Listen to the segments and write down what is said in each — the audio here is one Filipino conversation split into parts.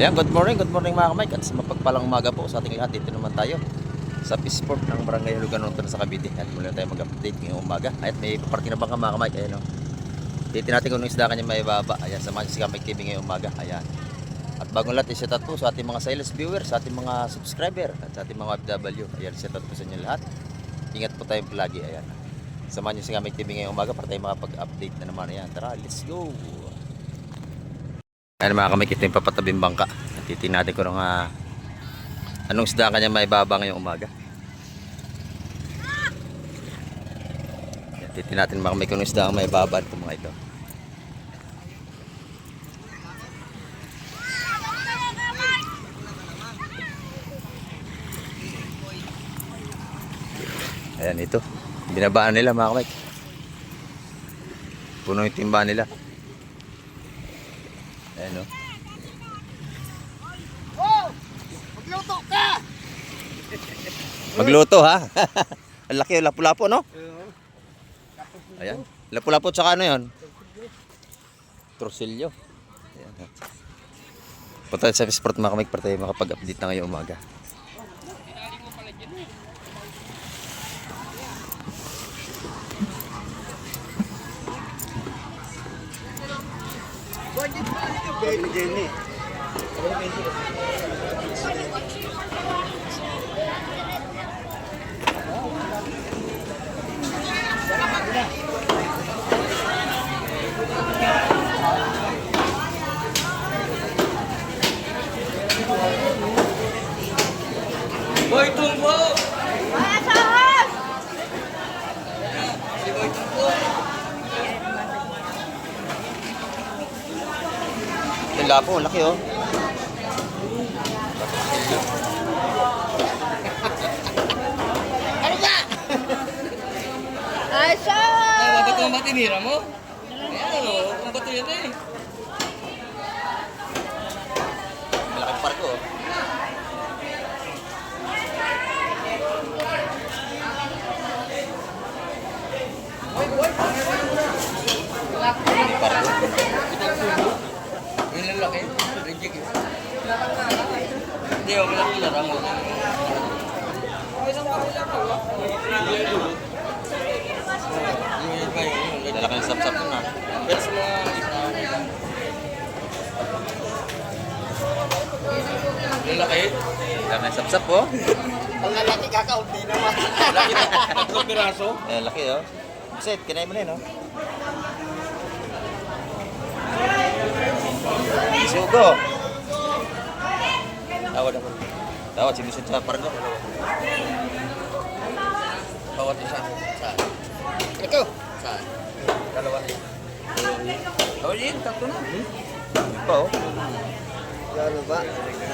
Ayan, good morning mga kamay. At sa mapagpalang umaga po sa ating lahat. Dito naman tayo sa Peaceport ng Barangay Hulugan-Noton sa Cavite. At muli na tayo mag-update ngayong umaga. At may paparting na bangka mga kamay. Ayan o. Titin natin kung isda kanya may baba. Ayan, samahan si Kamay TV ngayong umaga. Ayan. At bagong lahat, i-set out po sa ating mga silent viewers, sa ating mga subscriber, at sa ating mga OFW. Ayan, set out po sa inyo lahat. Ingat po tayong palagi. Ayan. Samahan nyo si Kamay TV ngayong umaga para tayo makapag-update na naman. Ayan, tara, let's go! Ayan mga kamay, kita yung papatabing bangka. Titingnan natin kung anong isda kanya may baba ngayong umaga. Titingnan natin mga kamay kung anong isda may baba ito mga ito. Ayan ito. Binabaan nila mga kamay. Puno yung timba nila. Ayan o. Magluto ka! Magluto ha? Ang laki, lapu-lapo no? Ayan. Lapu-lapo tsaka ano yun? Torsilyo. Ayan. Punta sa Peaceport mga kamay para tayo makapag-update na ngayong umaga. Jenny. Boy Tumbo! Asahan! Si Boy Tumbo! Yung lapo, laki oh. Ano ba? Ay, Asahan! ba't ito ang matinira mo? Ayan o, kung ba't yun eh. Malaking parko oh. Malaking parko. Yung lalaki, reject yun. Hindi, okay lang yung larang mo. Yung iba yun, Lalaki ng sap-sap nun ah. pero sa mga lalaki, Lalaki ng sap-sap oh. Ang lalaki kakaunti naman. lalaki na, 3 piraso. Ayan, laki oh. Set, kinain mo na yun oh. Sugo. Tawad ako. Tawad, si Vincent sa parko. Bawat isa. Saan? Ito. Saan? Dalawa na yun. Oh, yun, tatlo na. Yun pa oh. Ano ba?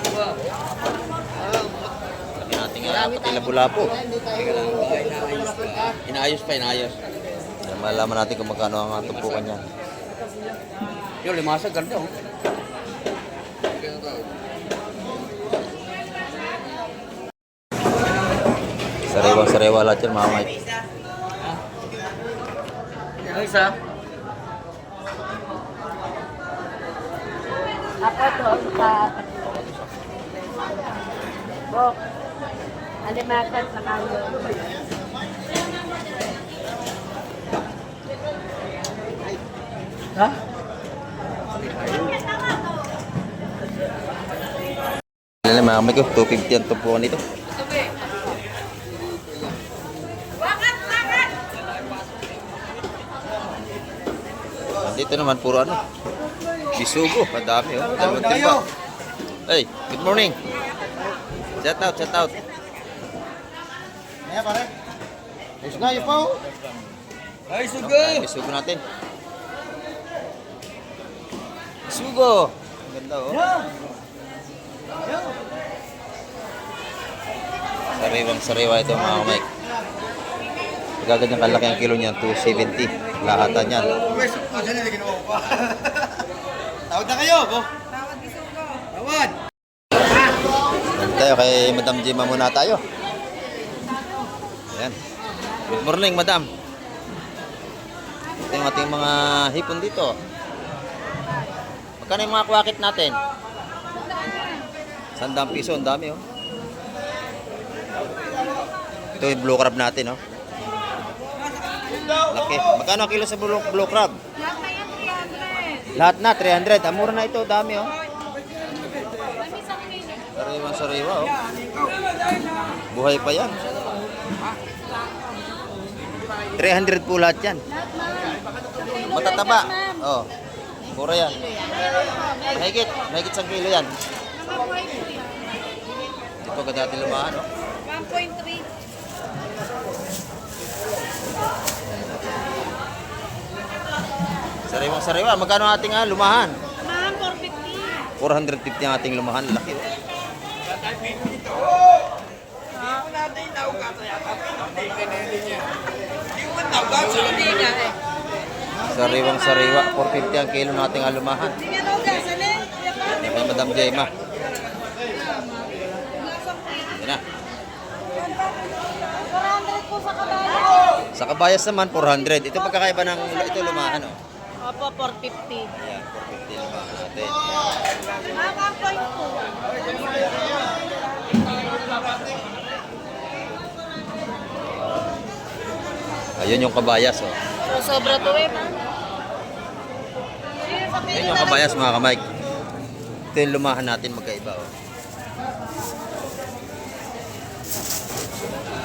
Diba? Laki natin nga pati lapu-lapo. Teka lang, baka inaayos pa. Inaayos pa, inaayos. Para malaman natin kung magkano ang tumpukan niya. Yung limasa, ganda oh. Sariwa-sariwa lahat yan mga Mike. Yung isa? Ako doon sa Bok. Alimasan sa kanyo. Ha? Yan mga Mike, 250 ang tumpukan dito. Dito naman puro ano. Bisugo, kadami oh. Dalawang timba. Hey, good morning. Shout out, shout out. Ayan pare. Ayos na, yun pa oh. Ay, sugo! Ayan, bisugo natin. Bisugo. Ang ganda oh. Sariwang-sariwa ito mga Mike. Gaganyang kalaki ang kilo niyan, 270. Lahatan yan. Pwes, dyan na ginawa ko pa. Tawag na kayo, bo. Tawag ni Sugo. Tawad. Yan tayo kay Madam Jima muna tayo. Ayan. Good morning, Madam. Ito yung ating mga hipon dito. Magkano yung mga kwakit natin? piso, ang dami oh. Ito yung blue crab natin oh. Laki. Magkano ang kilo sa blue crab? Lahat na 300. Ang mura na ito, dami oh. Sariwa oh. Buhay pa yan. 300 po lahat yan. Matataba. Oh. Mura yan. Mahigit 1 kilo yan. Ito ka dati lumahan oh. 1.3. Sariwa. Magkano ang ating lumahan? Ma'am, 450. 450 ang ating lumahan. Laki oh. Sariwa. 450 ang kilo nating alumahan. Yan kay Madam Jema. Yan na. 400 po sa kabayan. Sa kabayas naman, 400. Ito pagkakaiba ng ito lumahan oh. Opo, 450. Ayan, 450 lumahan natin. Ma'am, 1.2. Ayun yung kabayas oh. Sobra to ma'am. Ayun yung kabayas mga kamay. Ito yung lumahan natin magkaiba oh.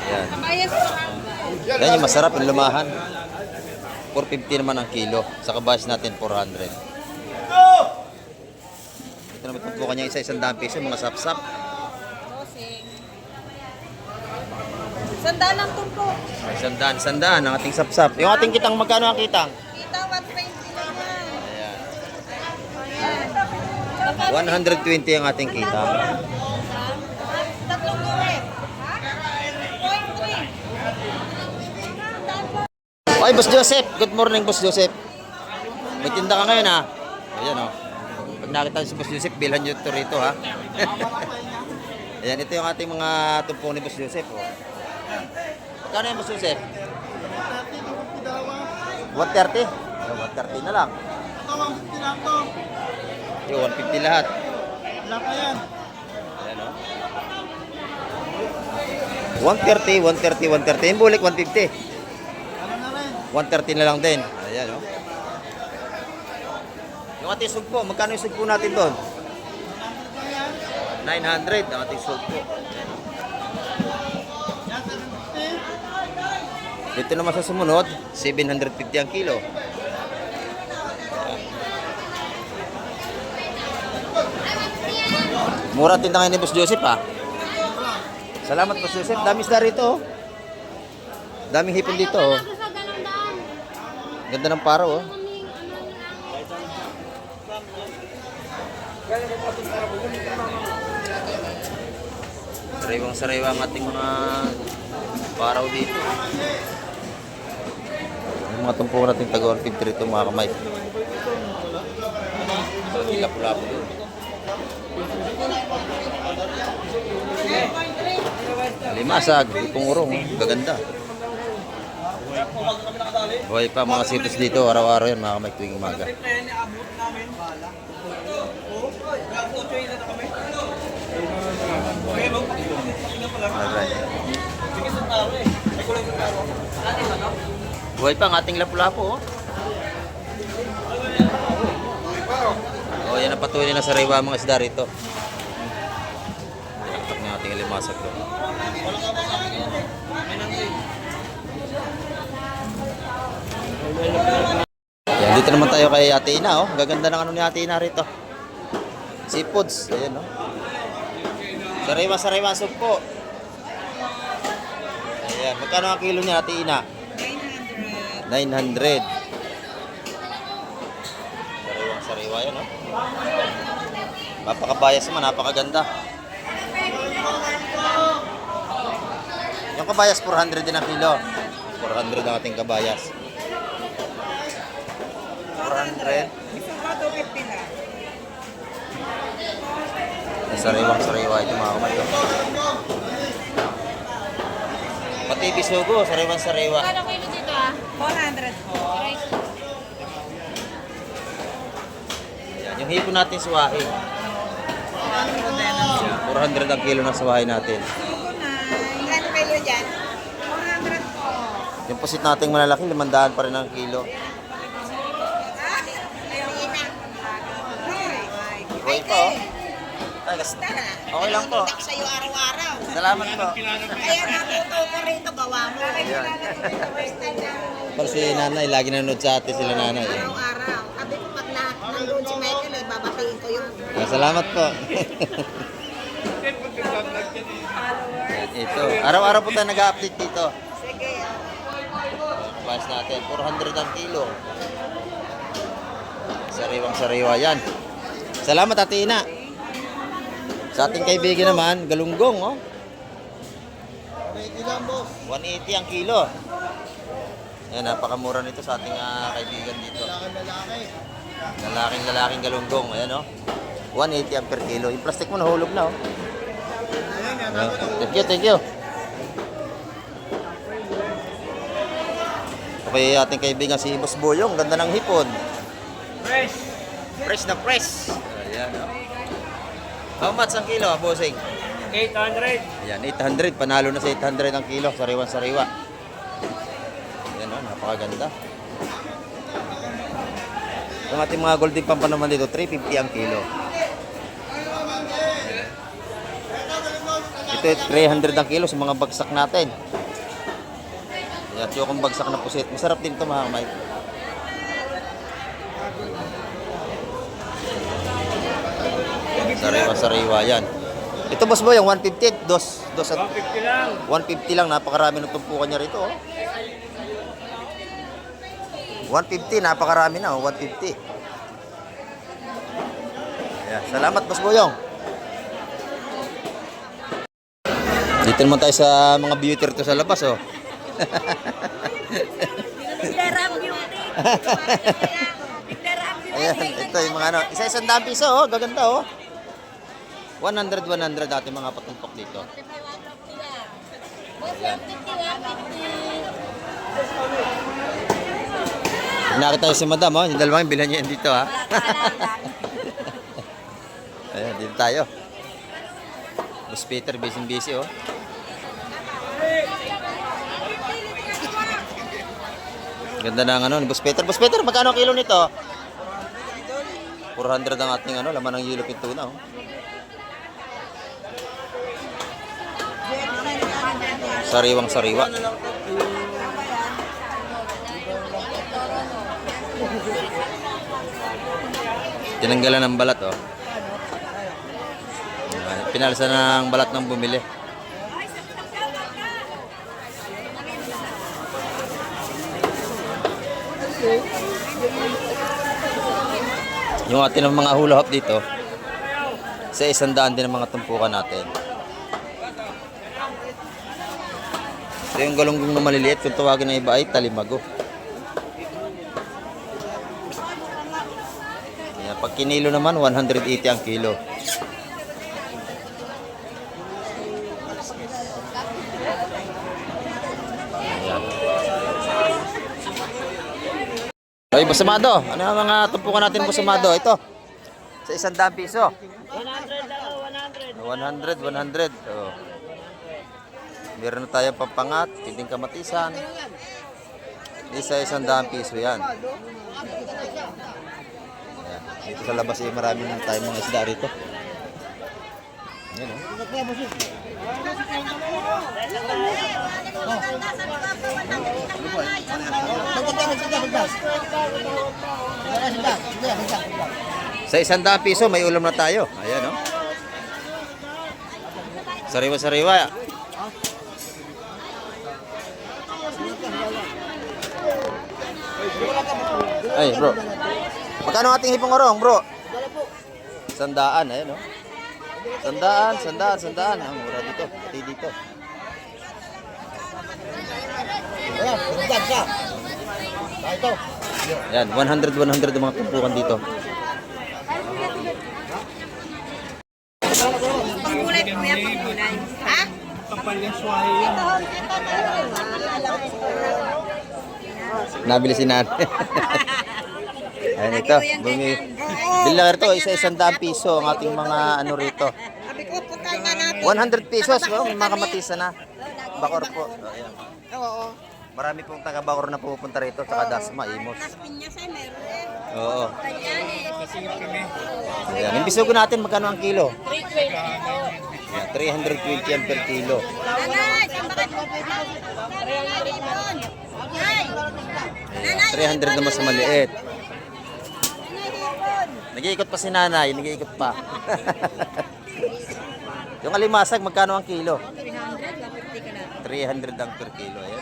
Ayan. Kabayas po. Yan yung masarap yung lumahan. 450 naman ang kilo. Sa kabayas natin 400. Ito naman po kanya isang piso mga sapsap. Dosing. Sandaan lang tumpo. Sandaan ang ating sapsap. Yung ating kitang magkano ang kitang? Kita 120 lang yan. Ayan. 120 ang ating kita. Tatlong gawin. 0.3. Ay, Boss Joseph. Good morning, Boss Joseph. May tinda ka ngayon, ha? Ayan, oh. Pag nakita si Boss Joseph, bilhan nyo ito rito, ha? Ayan, ito yung ating mga tumpong ni Boss Joseph, oh. Magkano yung Boss Joseph? 130? Oh, 130 na lang. Yung 150 lahat. Ayan, oh. 130. Yung bulik, 150. 130 na lang din. Ayan, oh. Yung ating sugpo, magkano yung sugpo natin doon? 900 ang ating sugpo. Dito naman sa sumunod, 750 ang kilo. Mura tinda ngayon ni Boss Joseph, ha? Salamat, Boss Joseph. Dami isda rito, oh. Daming hipon dito, oh. Ganda ng paro, oh. Sariwang-sariwa ang ating mga paraw dito. Yung mga tumpong natin taga-150 rito mga kamay. Lapu-lapu doon. Limasag, ipong urong, oh. Gaganda. Buhay pa mga sitos dito, araw-araw yan mga kamay tuwing umaga. Alright. Buhay pa ang ating lapu-lapu, oh. Oh, yan ang patuloy na sariwa mga isda rito. Tatak ng ating limasag doon. Yan, dito naman tayo kay Ate Ina, oh. Gaganda ng ano ni Ate Ina rito. Seafoods, ayan, oh. Sariwa sugpo. Ayan, magkano ang kilo niya, Ate Ina? 900. Sariwa yan, oh. Napakabayas naman, napakaganda. Yung kabayas, 400 din ang kilo. 400 ang ating kabayas. 400. Sariwang-sariwa ito mga kamay. Pati bisugo, sariwang-sariwa. Kano kilo dito, 400 po. Yan, yung hipon natin suwain. 400 400 ang kilo na sa bahay natin. Ilan kayo dyan? 400 po. Yung pusit nating malalaki, 500 pa rin ang kilo. Roy pa, oh. Ay, okay lang po. Tutak sa'yo araw-araw. Salamat po. Kaya natuto ko rito, gawa mo. Ayan. First time namin Pero si nanay, lagi nanonood sa atin sila nanay. Eh. araw-araw. Sabi ko pag nandun si Michael, eh, babatiin ko yun. Salamat po. Ito. Araw-araw po tayo nag-update dito. Sige. Price natin, 400 ang kilo. Sariwang-sariwa yan. Salamat, Ate Ina. Sa ating kaibigan naman, galunggong, oh. 180 ang kilo. Ayan, napakamura nito sa ating kaibigan dito. Lalaking galunggong. Ayan, oh. 180 ang per kilo. Yung plastic mo nahulog na, oh. Thank you, thank you. Okay, ating kaibigan si Boss Boyong. Ganda ng hipon. Fresh! Fresh na fresh. Ayan, oh. How much ang kilo, bossing? 800. Ayan, 800. Panalo na sa 800 ang kilo. Sariwan-sariwa. Ayan, oh, napakaganda. Yung ating mga golden pampa naman dito, 350 ang kilo. Ito, 300 ang kilo sa mga bagsak natin. Ayan, yung bagsak na pusit. Masarap din ito, mga kamay. Sariwa-sariwa yan. Ito, boss boy, yung 150. 150 lang. 150 lang. Napakarami ng tumpukan niya rito. Oh. 150, napakarami na. Oh, 150. Ayan. Salamat, boss boyong. Dito naman tayo sa mga beauty rito sa labas. Oh. Tigdarang beauty. Tigdarang beauty. Ayan, ito yung mga ano. Isa-isang daan piso. Oh. Gaganda. Oh. 100 dati mga patumpok dito. Ayan. Pag nakita tayo si madam, oh, yung dalawang bilhan niya yan dito, ha? Ayan, dito tayo. Boss Peter, busy, oh. Ganda ng ano, ni Boss Peter. Boss Peter, magkano ang kilo nito? 400 ang ating ano, laman ng yellow tuna, oh. Sariwang-sariwa. Tinanggalan ng balat, oh. Pinalsa ng balat ng bumili. Yung atin ng mga hula hop dito, sa 100 din ang mga tumpukan natin. So yung galunggong na maliliit, kung tawagin ng iba ay talimago. Ayan, pag kinilo naman, 180 ang kilo. Ayan. Ay, Bosamado, ano ang mga tumpukan natin, Bosamado? Ito, sa 100 piso. 100. Oh. Meron na tayong pampangat, pinding kamatisan. Isa 100 piso yan. Ayan. Dito sa labas ay marami na tayong mga isda rito. Ayan, oh. Sa 100 piso may ulam na tayo. Ayan, oh. Sariwa-sariwa. Ay, bro. Magkano ating hipong orong, bro? 100, ayan, no? 100. Ang mura dito. Pati dito. Ayan, 100 ang mga tumpukan dito. Pagkulay po yan, pagkulay. Ha? Nabili si Nan. Ayan ito. Bilangero to, isa 100 piso ang ating mga ano rito. Sabi ko, punta nga 100 pesos, oh, may mga kamatisa na. Bakor po. Ayan. Oo. Marami pong taga-Bakor na pupunta rito, tsaka Dasma, Imos. Las Piñas ay meron eh. Oo. Tayanes. Ayan. Yung bisugo natin, magkano ang kilo? 320. 320 yan per kilo. Nanay, saan ba kayo? Nanay, ibon. Nanay. Ayan. 300 naman sa maliit. Nanay, ibon. Nag-iikot pa si nanay, nag-iikot pa. Yung alimasag, magkano ang kilo? 300 ang per kilo. Ayan.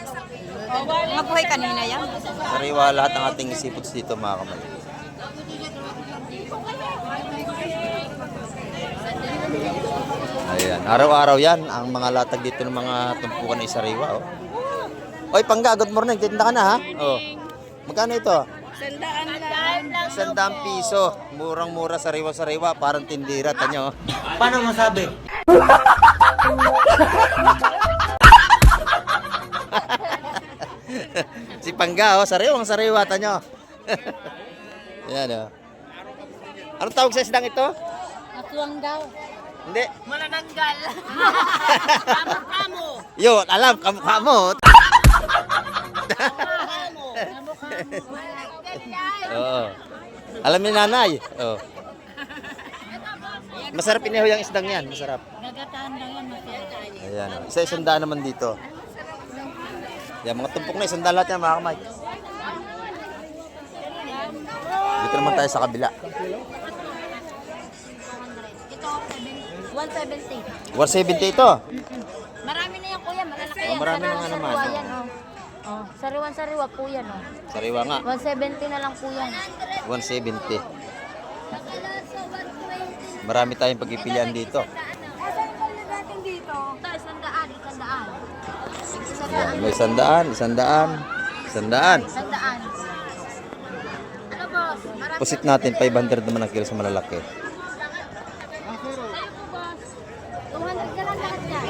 Mga buhay kanina yan. Sariwa lahat ng ating seafoods dito, mga kamay. Ayan, araw-araw yan ang mga latag dito ng mga tumpukan ng sariwa. Oh. Oy, Pangga, good morning. Tinda ka na, ha? Oh. Magkano ito? Sandaan lang. 100 piso. Murang-mura sariwa-sariwa, parang tindira. Tanyo. Paano masabi? Si Pangga, oh, sariwang sariwa. Tanyo. Yan, oh. Anong tawag sa isdang ito? Atuang daw. Hindi. Manananggal. Kamo. Yo, alam, kamukha mo. Oo. Alam ni nanay. Oo. Masarap inihaw yung isdang yan. Masarap. Gagataan lang yan. Ayan. Oh. Isa-isang daan naman dito. Yan, mga tumpok na isang daan lahat yan, mga kamay. Dito naman tayo sa kabila. Ito, 170. 170 ito. Marami na yan, kuya. Malalaki Oh, marami na nga naman. Sariwa Oh. yan, oh. Oh, sariwan-sariwa po yan, oh. Sariwa nga. 170 na lang po yan. 170. Marami tayong pagpipilian dito. Asan yung pala natin dito? Ito, 100, 100. Ayan, may 100. Sandaan. Ano, boss? Marami. Pusit natin, 500 naman ang kilo sa malalaki. Sa'yo po, boss. 200 na lang lahat yan.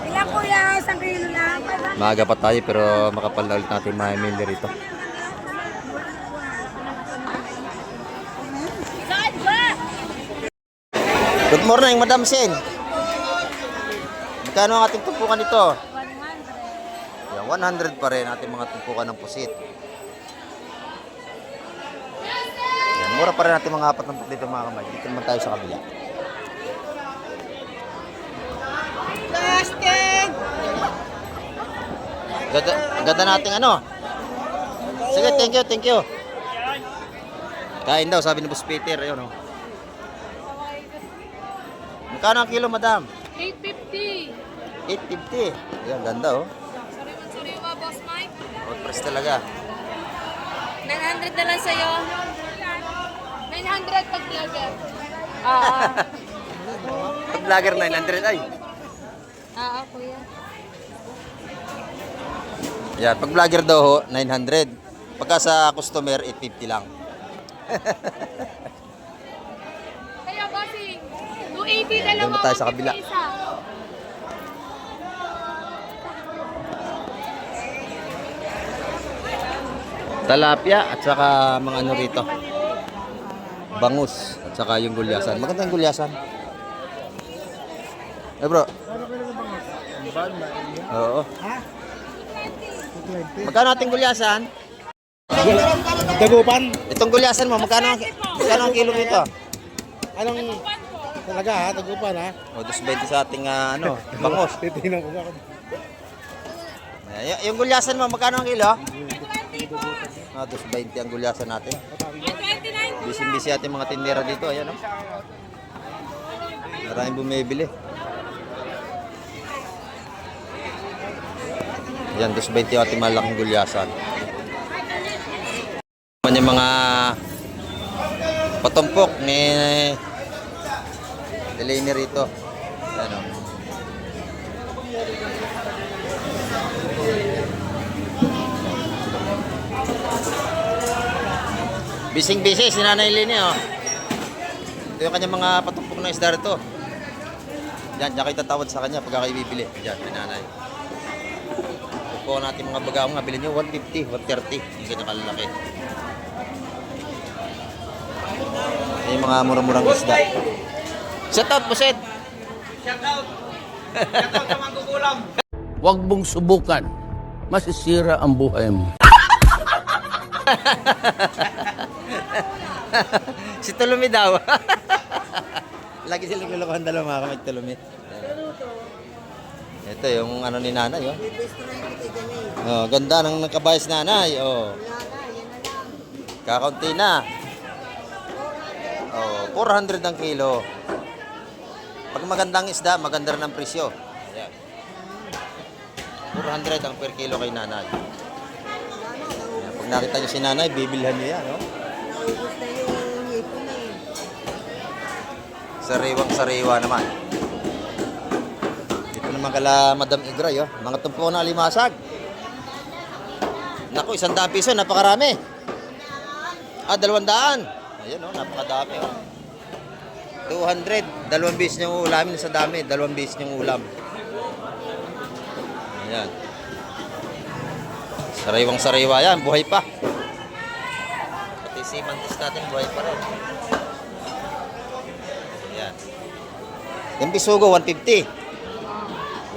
Ilan po yan? 1 kilo lang. Maaga pa tayo pero makapal na ulit natin mamimili rito. Saan ba? Good morning, Madam Sen. Magkano ang ating tumpukan ito? 100. Yan, 100 pa rin ating mga tumpukan ng pusit. Yan, mura pa rin natin mga apat ng dito, mga kamay. Dito naman tayo sa kabila. Plastic! Ganda nating ano. Sige, thank you. Kain daw, sabi ni Boss Peter. Ayun, oh. Magkano ang kilo, madam? 850. 850. Ayan, ganda, oh. Sariwan-sariwa, boss Mike. Hot press talaga. 900 na lang sa'yo. 900 pag vlogger. Oo. Pag vlogger 900 ay. Oo, kuya. Yan, pag vlogger daw ho, 900. Pagka sa customer, 850 lang. Kaya bossing, 280 na lang Doon tayo sa kabila. isa. Talapia at saka mga ano rito. Bangus at saka yung gulyasan. Magandang gulyasan. Eh bro. Oo. Magkano ating gulyasan? Dagupan? Itong gulyasan mo, magkano ang kilo nito? Anong talaga ha? Dagupan ha? O, 220 sa ating ano, bangus. Titingnan ko ba? Yung gulyasan mo, magkano ang kilo? 220 ang gulyasan natin. Busy-busy ating mga tindera dito. Ayan, oh. Maraming bumibili. Ayan, 220 yung ating malaking gulyasan. Yung mga patumpok ni Delaney rito. Ayan, oh. Bising-busy si Nanay Lini, oh. Ito yung kanyang mga patumpok na isda rito. Yan, diyan kayo tatawad sa kanya pagka kayo bibili. Yan, may nanay. Ito po natin mga bagaong nga. Bilhin nyo, 150, 130. Yung kanyang kalalaki. Ito yung mga murang-murang isda. Shout out po, Sed. Huwag mong subukan. Masisira ang buhay mo. Si Tulumi daw. Lagi silang lulukuhan dalawa mga kamay Tulumi. Ito yung ano ni nanay. Oh, ganda ng nakabayas nanay. Oh. Kakaunti na. Oh, 400 ang kilo. Pag magandang isda, maganda rin ang presyo. Ayan. 400 ang per kilo kay nanay. Ayan. Pag nakita nyo si nanay, bibilhan nyo yan. Oh. Sariwang-sariwa naman. Dito naman kala Madam Igray. Oh. Mga tumpo na alimasag. Naku, 100 piso, napakarami. 200. Ayan oh, napakadami oh. 200, 2 beses niyong ulamin sa dami, 2 beses niyong ulam. Ayan. Sariwang sariwa yan, buhay pa. Pati si mantis natin, buhay pa rin. Ayan. Yung bisugo, 150.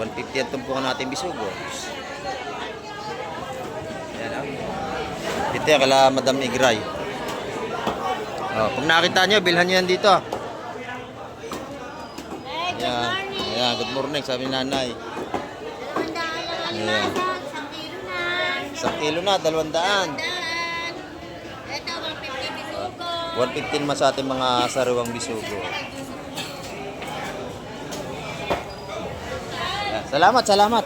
150 ang tumpukan natin bisugo. Ayan oh. Dito yan, kala Madam Igray. Oh, pag nakita nyo, bilhan nyo yan dito. Ayan. Ayan, good morning, sabi ni nanay. 200 Ayan. isang kilo na. 1 kilo na, 200. Ito, 150 bisugo. 115 mas sa ating mga sariwang bisugo. Ayan. Salamat, salamat.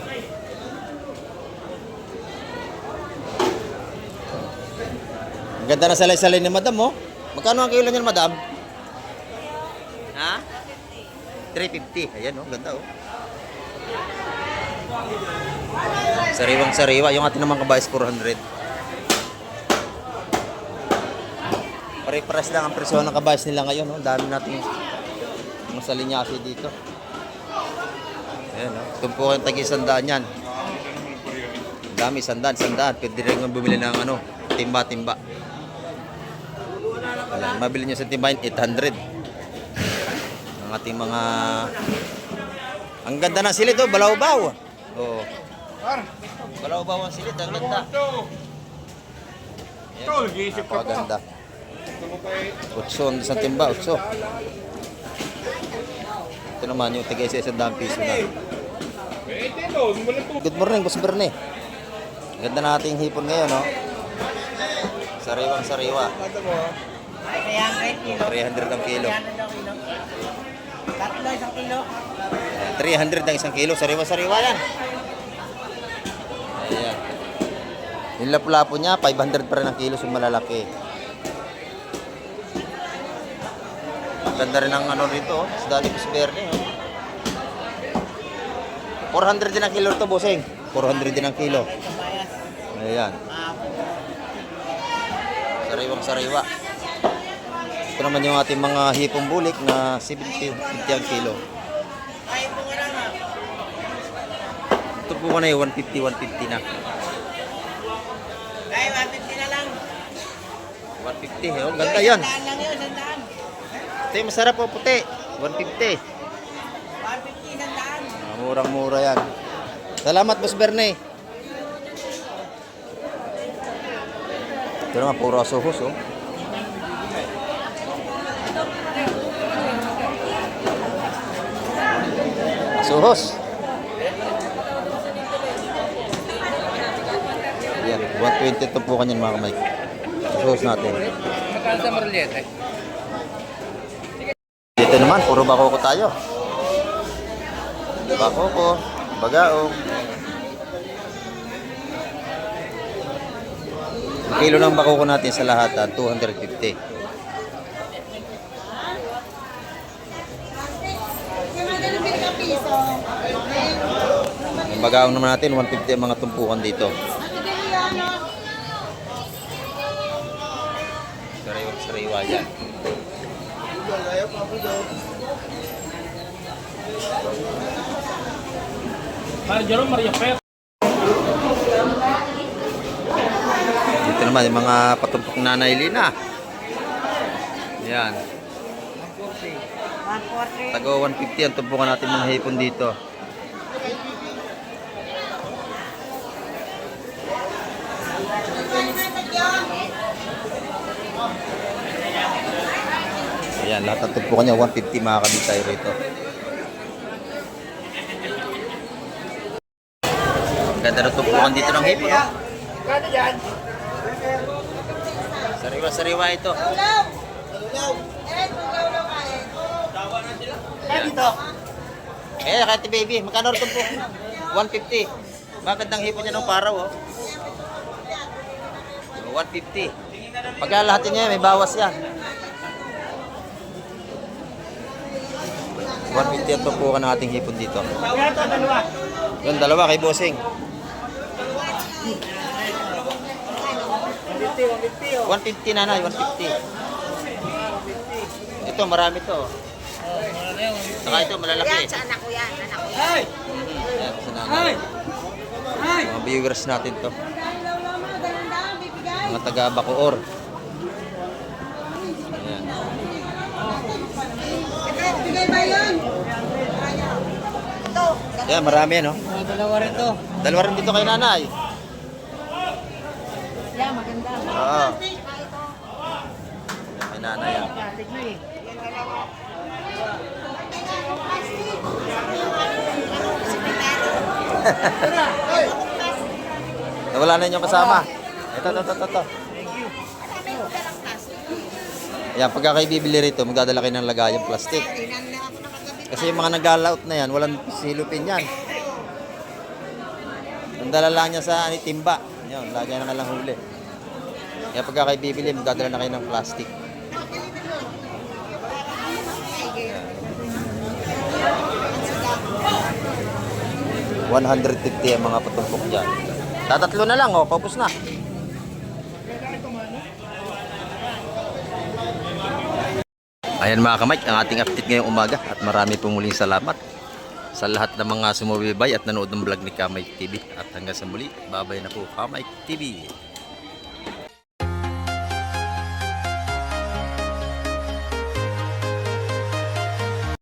Ang ganda na salay-salay ni madam, oh. Magkano ang kilo niyan, madam? Ha? 350. Ayan, oh. Ganda, oh. Sariwang-sariwa. Yung atin naman kabayas, 400. Pare-pares lang ang presyo ng kabayas nila ngayon, oh. Dami nating masalinyasi dito. Ayan, oh. Tumpukan tagi-100 yan. Dami, 100. Pwede rin bumili ng ano, timba-timba. Ayan, mabili nyo sa timbahin, 800. Ang ating mga... Ang ganda ng silid, oh, balaw-baw. Oh. Balaw-baw ang silid, ang ganda. Ayan, napakaganda. 8 sa timba, 8. Ito naman yung tigay sa 100 piso na. Good morning, Boss Berne. Ganda na ating hipon ngayon, no? Sariwang-sariwa. 300 ang kilo. 300 ang isang kilo. Sariwa-sariwa yan. Ayan. Yung lapu-lapu niya, 500 pa rin ang kilo. So malalaki. Ganda rin ang ano rito. Isda ni Boss Berne. 400 din ang kilo ito, bossing. 400 din ang kilo. Ayan. Sariwang-sariwa. Ito naman yung ating mga hipong bulik na 50 ang kilo. Ito po na yung 150 na. Ay, 150 na lang. 150, oh, ganda yan. Lang yun, 100. Ito yung masarap po, puti. 150. 150, 100. Murang-mura yan. Salamat, Boss Berne. Ito naman, puro asuhos, oh. Asuhos. Yan, 120 ito po kanyan mga kamay. Asuhos natin. Magkano sa Marliete? Dito naman, puro bakoko tayo. Bakoko, bagaong. Ang kilo ng bakoko natin sa lahat, 250. Ang bagaong naman natin, 150 ang mga tumpukan dito. Sariwa yan. Dito naman yung mga patumpok na nailina. Yan. 140. Tago 150 ang tumpukan natin mga hipon dito. Ayan, lahat ng tumpukan niya 150 makakabit tayo rito. Ganda ng tumpukan dito ng hipon, no? Kano yan? Sariwa-sariwa ito. Kano dito? Eh, Kati Baby, magkano rin tumpukan? 150. Magandang hipon niya ng paraw, oh. 150. Pagka lahat niya, may bawas yan. 150 ang tumpukan ng ating hipon dito. Kano to, dalawa? Yung dalawa kay Bossing. 150, 150 nanay, 150. Ito, marami to. Saka ito, malalaki. Yan, sa anak ko yan. Anak ko yan. Ay! Ayan, sa nanay. Ay! Mga viewers natin to. Mga taga Bacoor. Ayan. Bigay ba yun? Ito. Ayan, marami no. Dalawa rin to. Dalawa rin dito kay nanay. Yan, maganda. Oo. Kay nanay yan. Wala na inyong kasama. Ito. Ayan, pagka kayo bibili rito, magdadala kayo ng lagayang plastic. Kasi yung mga nag-layout na yan, walang silupin yan. Ang dala lang niya sa timba. Yan, lagay na lang huli. Kaya pagka kayo bibili, magdadala na kayo ng plastic. $150 ang mga patumpok dyan. Tatatlo na lang, oh, paubos na. Ayan mga kamay, ang ating update ngayong umaga at marami pong muling salamat sa lahat ng mga sumubaybay at nanood ng vlog ni Kamay TV. At hanggang sa muli, babay na po Kamay TV.